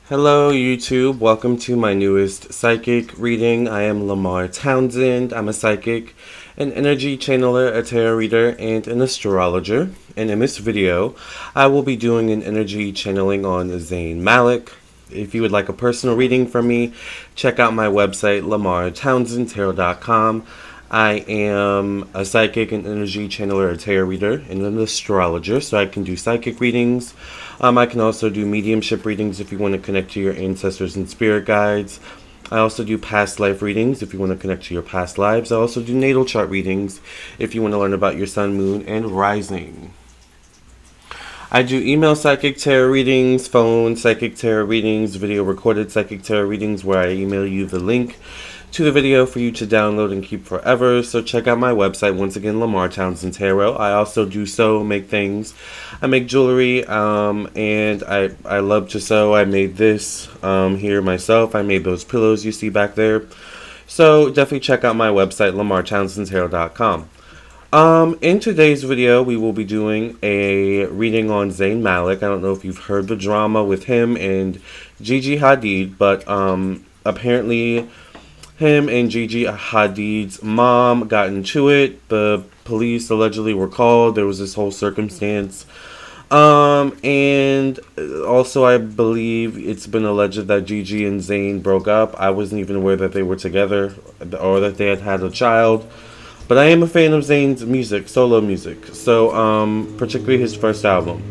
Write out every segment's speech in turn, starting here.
Hello, YouTube. Welcome to my newest psychic reading. I am Lamarr Townsend. I'm a psychic, an energy channeler, a tarot reader, and an astrologer. And in this video, I will be doing an energy channeling on Zayn Malik. If you would like a personal reading from me, check out my website, lamarrtownsendtarot.com. I am a psychic, an energy channeler, a tarot reader, and an astrologer, so I can do psychic readings. I can also do mediumship readings if you want to connect to your ancestors and spirit guides. I also do past life readings if you want to connect to your past lives. I also do natal chart readings if you want to learn about your sun, moon, and rising. I do email psychic tarot readings, phone psychic tarot readings, video recorded psychic tarot readings where I email you the link to the video for you to download and keep forever. So check out my website, once again, Lamarr Townsend Tarot. I also do sew, make things. I make jewelry, and I love to sew. I made this here myself. I made those pillows you see back there. So definitely check out my website, lamarrtownsendtarot.com. In today's video, we will be doing a reading on Zayn Malik. I don't know if you've heard the drama with him and Gigi Hadid, but apparently him and Gigi Hadid's mom got into it. The police allegedly were called. There was this whole circumstance. And also I believe it's been alleged that Gigi and Zayn broke up. I wasn't even aware that they were together or that they had a child. But I am a fan of Zayn's music, solo music. So, particularly his first album.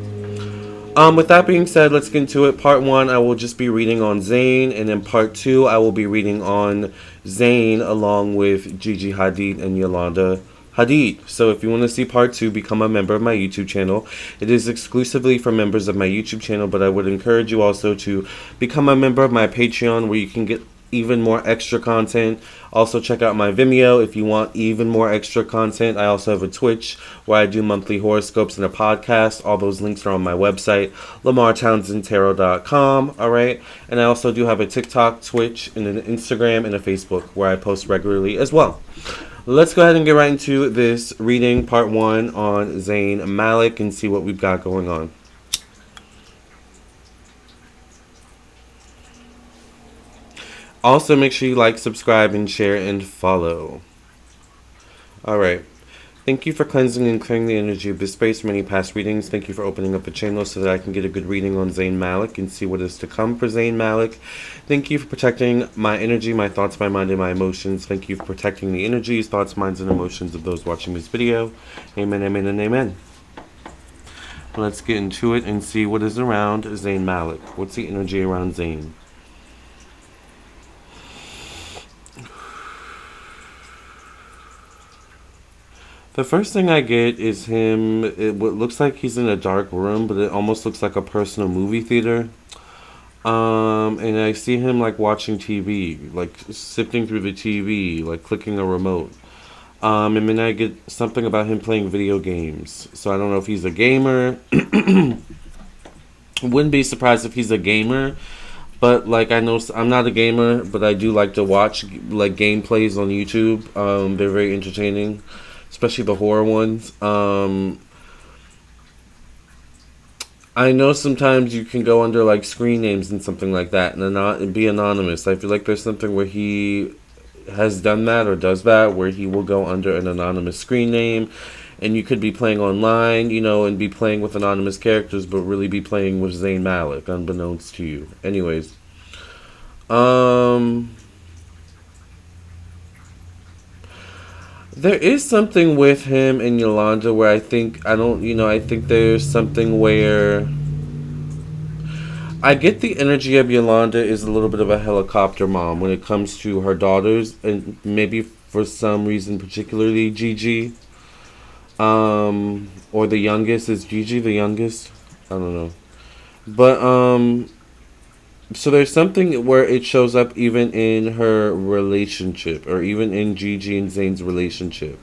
With that being said, let's get into it. Part 1, I will just be reading on Zayn. And in Part 2, I will be reading on Zayn along with Gigi Hadid and Yolanda Hadid. So if you want to see Part 2, become a member of my YouTube channel. It is exclusively for members of my YouTube channel, but I would encourage you also to become a member of my Patreon where you can get even more extra content. Also check out my Vimeo if you want even more extra content. I also have a Twitch where I do monthly horoscopes and a podcast. All those links are on my website, lamarrtownsendtarot.com. Alright, and I also do have a TikTok, Twitch, and an Instagram and a Facebook where I post regularly as well. Let's go ahead and get right into this reading, part 1 on Zayn Malik, and see what we've got going on. Also, make sure you like, subscribe, and share, and follow. Alright. Thank you for cleansing and clearing the energy of this space from any past readings. Thank you for opening up the channel so that I can get a good reading on Zayn Malik and see what is to come for Zayn Malik. Thank you for protecting my energy, my thoughts, my mind, and my emotions. Thank you for protecting the energies, thoughts, minds, and emotions of those watching this video. Amen, amen, and amen. Let's get into it and see what is around Zayn Malik. What's the energy around Zayn? The first thing I get is him, what looks like he's in a dark room, but it almost looks like a personal movie theater. And I see him like watching TV, like sifting through the TV, like clicking a remote. And then I get something about him playing video games. So I don't know if he's a gamer. Wouldn't be surprised if he's a gamer. But like I know I'm not a gamer, but I do like to watch like gameplays on YouTube. They're very entertaining, especially the horror ones. I know sometimes you can go under like screen names and something like that and be anonymous. I feel like there's something where he has done that or does that where he will go under an anonymous screen name, and you could be playing online, you know, and be playing with anonymous characters, but really be playing with Zayn Malik, unbeknownst to you. Anyways, there is something with him and Yolanda where I think there's something where I get the energy of Yolanda is a little bit of a helicopter mom when it comes to her daughters, and maybe for some reason, particularly Gigi, or the youngest. Is Gigi the youngest? I don't know. But, so there's something where it shows up even in her relationship, or even in Gigi and Zayn's relationship.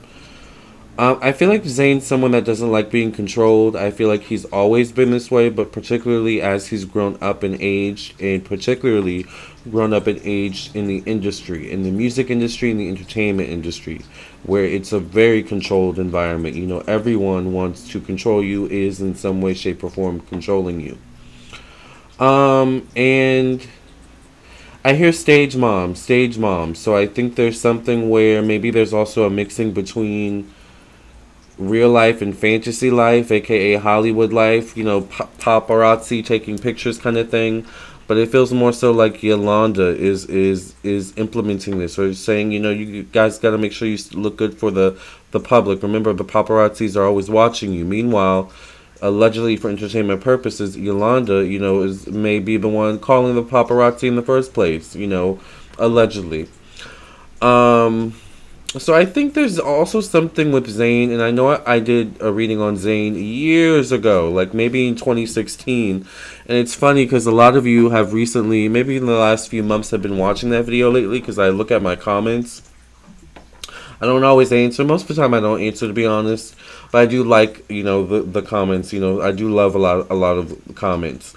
I feel like Zayn's someone that doesn't like being controlled. I feel like he's always been this way, but particularly as he's grown up and aged, and particularly grown up and aged in the industry, in the music industry, in the entertainment industry, where it's a very controlled environment. You know, everyone wants to control you, is in some way, shape, or form controlling you. And I hear stage mom, stage mom. So I think there's something where maybe there's also a mixing between real life and fantasy life, aka Hollywood life, paparazzi taking pictures kind of thing. But it feels more so like Yolanda is implementing this, or saying, you guys got to make sure you look good for the public. Remember, the paparazzis are always watching you. Meanwhile, allegedly for entertainment purposes, Yolanda, is maybe the one calling the paparazzi in the first place. Allegedly. Um, so I think there's also something with Zayn, and I know I did a reading on Zayn years ago, like maybe in 2016. And it's funny because a lot of you have recently, maybe in the last few months, have been watching that video lately because I look at my comments. I don't always answer. Most of the time, I don't answer, to be honest. But I do like, the comments. I do love a lot of comments.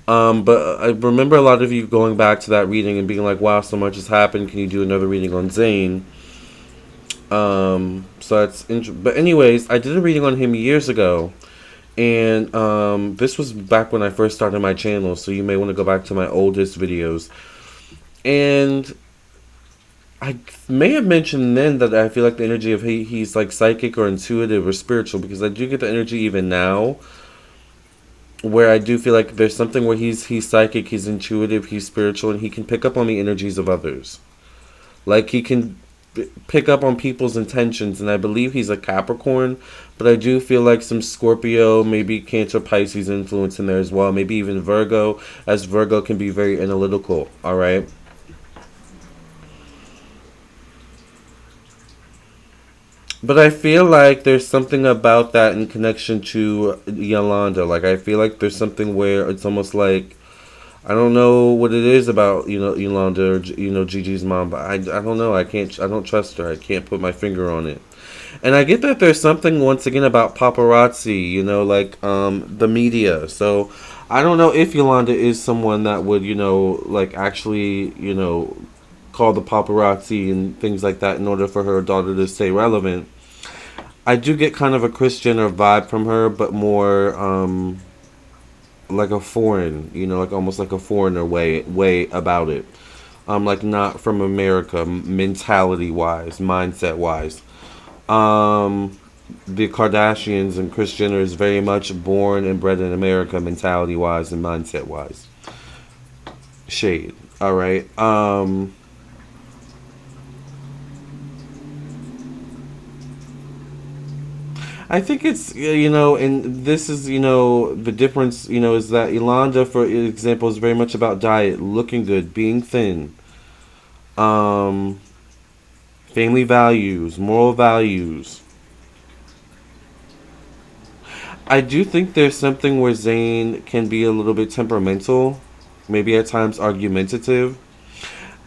But I remember a lot of you going back to that reading and being like, "Wow, so much has happened. Can you do another reading on Zayn?" So that's but anyways, I did a reading on him years ago, and this was back when I first started my channel. So you may want to go back to my oldest videos, and I may have mentioned then that I feel like the energy of he's like psychic or intuitive or spiritual, because I do get the energy even now where I do feel like there's something where he's psychic, he's intuitive, he's spiritual, and he can pick up on the energies of others. Like he can pick up on people's intentions, and I believe he's a Capricorn, but I do feel like some Scorpio, maybe Cancer, Pisces influence in there as well, maybe even Virgo, as Virgo can be very analytical, all right? But I feel like there's something about that in connection to Yolanda. Like I feel like there's something where it's almost like I don't know what it is about Yolanda or Gigi's mom, but I don't know. I don't trust her. I can't put my finger on it. And I get that there's something once again about paparazzi, like the media. So I don't know if Yolanda is someone that would like actually call the paparazzi and things like that in order for her daughter to stay relevant. I do get kind of a Kris Jenner vibe from her, but more like a foreign, like almost like a foreigner way about it. Like not from America, mentality wise, mindset wise. The Kardashians and Kris Jenner is very much born and bred in America, mentality wise and mindset wise. Shade. All right. I think it's and this is the difference is that Yolanda, for example, is very much about diet, looking good, being thin, um, family values, moral values. I do think there's something where Zayn can be a little bit temperamental, maybe at times argumentative,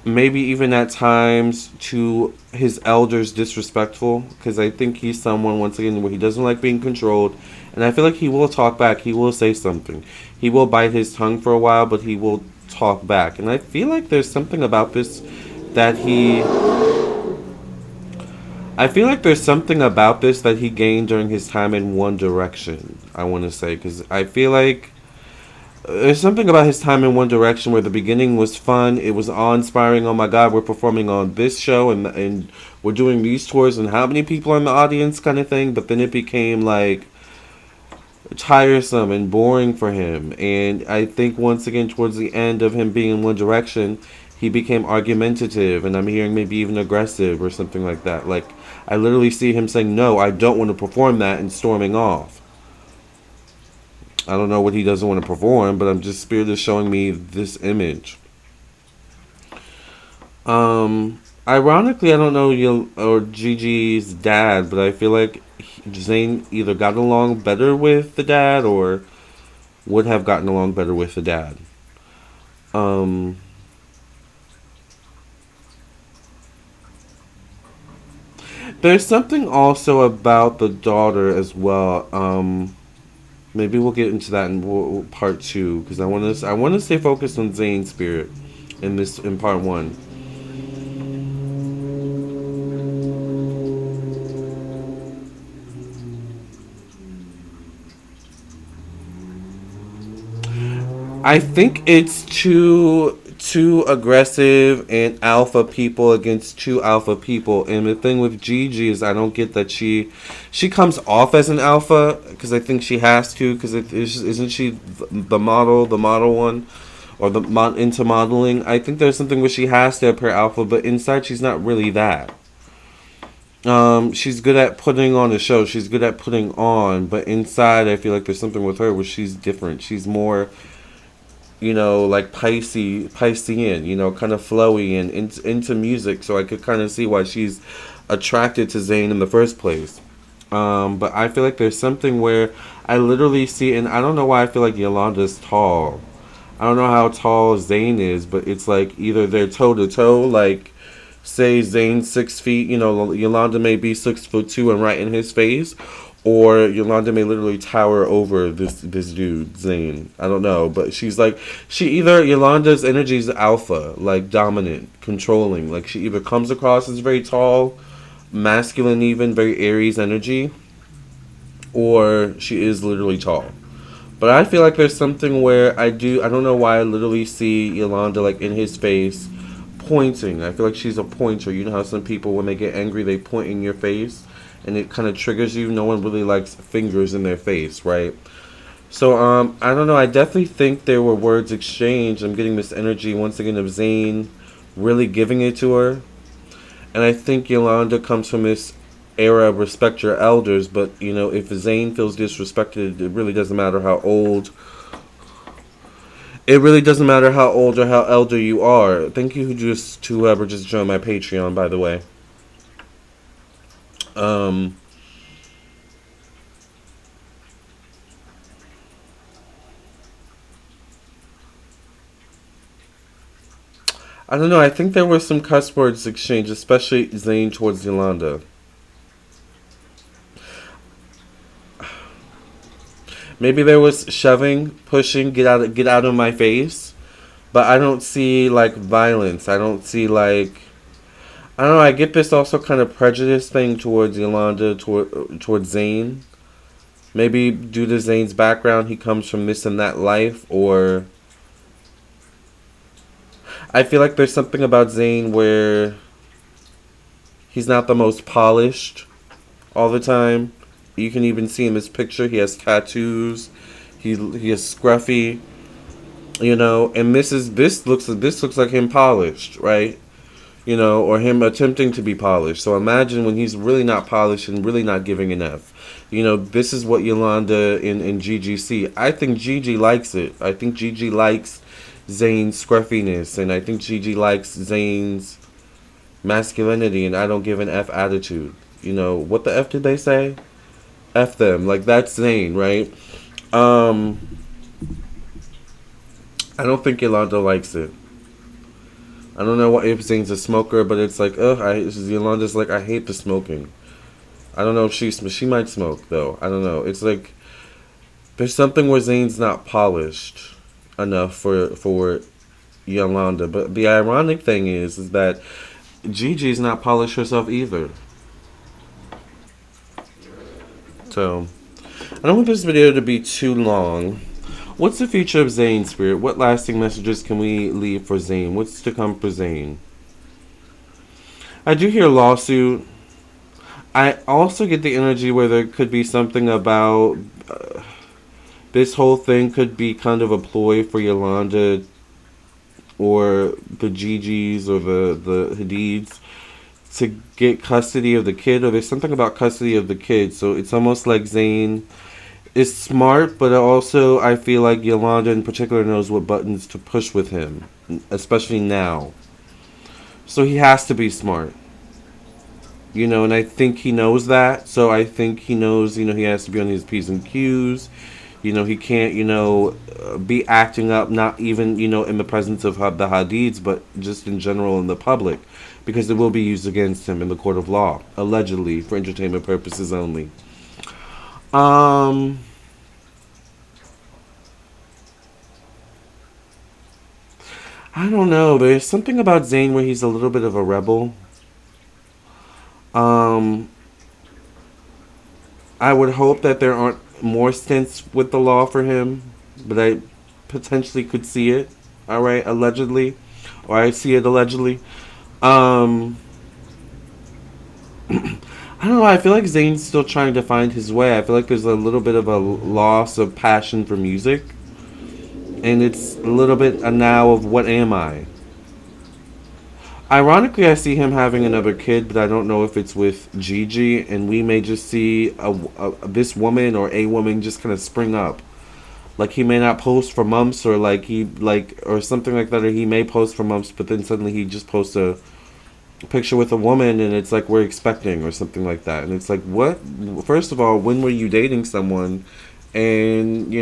maybe even at times to his elders disrespectful, because I think he's someone once again where he doesn't like being controlled, and I feel like he will talk back, he will say something, he will bite his tongue for a while, but he will talk back. And I feel like there's something about this that he I feel like there's something about this that he gained during his time in One Direction, I want to say, because I feel like there's something about his time in One Direction where the beginning was fun. It was awe-inspiring. Oh my God, we're performing on this show and we're doing these tours and how many people are in the audience, kind of thing. But then it became like tiresome and boring for him. And I think once again towards the end of him being in One Direction, he became argumentative, and I'm hearing maybe even aggressive or something like that. Like I literally see him saying, "No, I don't want to perform that," and storming off. I don't know what he doesn't want to perform, but I'm just spirit is showing me this image. Ironically, I don't know or Gigi's dad, but I feel like Zayn either got along better with the dad or would have gotten along better with the dad. Um, there's something also about the daughter as well. Maybe we'll get into that in part two, because I want to stay focused on Zayn's spirit in part one. I think it's too aggressive and alpha people against two alpha people. And the thing with Gigi is I don't get that she comes off as an alpha because I think she has to because isn't she the model one or into modeling. I think there's something where she has to appear alpha, but inside she's not really that. She's good at putting on a show. She's good at putting on, but inside I feel like there's something with her where she's different. She's more, like Piscean, kind of flowy and into music. So I could kind of see why she's attracted to Zayn in the first place. But I feel like there's something where I literally see, and I don't know why I feel like Yolanda's tall. I don't know how tall Zayn is, but it's like either they're toe to toe, like say Zayn's 6 feet, Yolanda may be 6'2" and right in his face, or Yolanda may literally tower over this dude, Zayn. I don't know, but she either Yolanda's energy is alpha, like dominant, controlling, like she either comes across as very tall, masculine, even very Aries energy, or she is literally tall. But I feel like there's something where I don't know why I literally see Yolanda like in his face pointing. I feel like she's a pointer. You know how some people when they get angry they point in your face and it kind of triggers you. No one really likes fingers in their face, right? So I don't know. I definitely think there were words exchanged. I'm getting this energy once again of Zayn really giving it to her. And I think Yolanda comes from this era of respect your elders, but if Zayn feels disrespected, it really doesn't matter how old. It really doesn't matter how old or how elder you are. Thank you to whoever just joined my Patreon, by the way. I don't know. I think there were some cuss words exchanged, especially Zayn towards Yolanda. Maybe there was shoving, pushing, get out of my face. But I don't see like violence. I don't see like I don't know. I get this also kind of prejudice thing towards Yolanda, towards Zayn. Maybe due to Zayn's background, he comes from this and that life, or I feel like there's something about Zayn where he's not the most polished all the time. You can even see in this picture he has tattoos. He is scruffy, and this looks like him polished, right? Or him attempting to be polished. So imagine when he's really not polished and really not giving enough. This is what Yolanda and Gigi see. I think Gigi likes it. I think Gigi likes Zayn's scruffiness, and I think Gigi likes Zayn's masculinity, and I don't give an F attitude. What the F did they say? F them. Like, that's Zayn, right? I don't think Yolanda likes it. I don't know what if Zayn's a smoker, but it's like, Yolanda's like, I hate the smoking. I don't know if she might smoke, though. I don't know. It's like, there's something where Zayn's not polished enough for Yolanda. But the ironic thing is that Gigi's not polished herself either. So, I don't want this video to be too long. What's the future of Zayn, Spirit? What lasting messages can we leave for Zayn? What's to come for Zayn? I do hear lawsuit. I also get the energy where there could be something about this whole thing could be kind of a ploy for Yolanda or the Gigis or the Hadids to get custody of the kid, or there's something about custody of the kid. So it's almost like Zayn is smart, but also I feel like Yolanda in particular knows what buttons to push with him, especially now. So he has to be smart. And I think he knows that. So I think he knows, he has to be on his P's and Q's. He can't, be acting up, not even, in the presence of the Hadids, but just in general in the public, because it will be used against him in the court of law, allegedly, for entertainment purposes only. I don't know. There's something about Zayn where he's a little bit of a rebel. I would hope that there aren't more stints with the law for him, but potentially could see it. All right, allegedly, or I see it allegedly. Um, I don't know. I feel like Zayn's still trying to find his way. I feel like there's a little bit of a loss of passion for music, and it's a little bit a now of what am I. Ironically, I see him having another kid, but I don't know if it's with Gigi, and we may just see this woman or a woman just kind of spring up. Like he may not post for months, or like he like or something like that, or he may post for months, but then suddenly he just posts a picture with a woman, and it's like we're expecting or something like that, and it's like what? First of all, when were you dating someone, and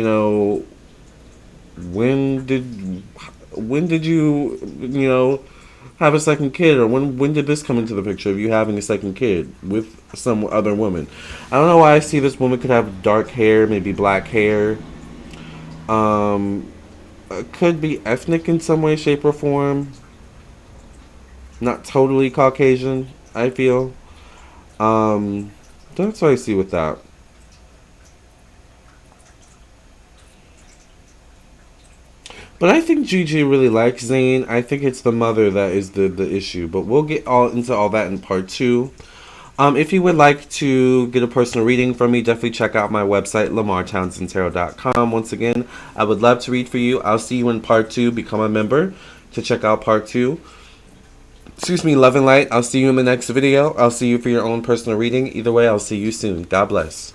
when did when did you have a second kid, or when did this come into the picture of you having a second kid with some other woman? I don't know why I see this woman could have dark hair, maybe black hair. Um, could be ethnic in some way, shape, or form. Not totally Caucasian, I feel. Um, that's what I see with that. But I think Gigi really likes Zayn. I think it's the mother that is the issue. But we'll get all into all that in part two. If you would like to get a personal reading from me, definitely check out my website, lamartownsendtarot.com. Once again, I would love to read for you. I'll see you in part two. Become a member to check out part two. Excuse me, love and light. I'll see you in the next video. I'll see you for your own personal reading. Either way, I'll see you soon. God bless.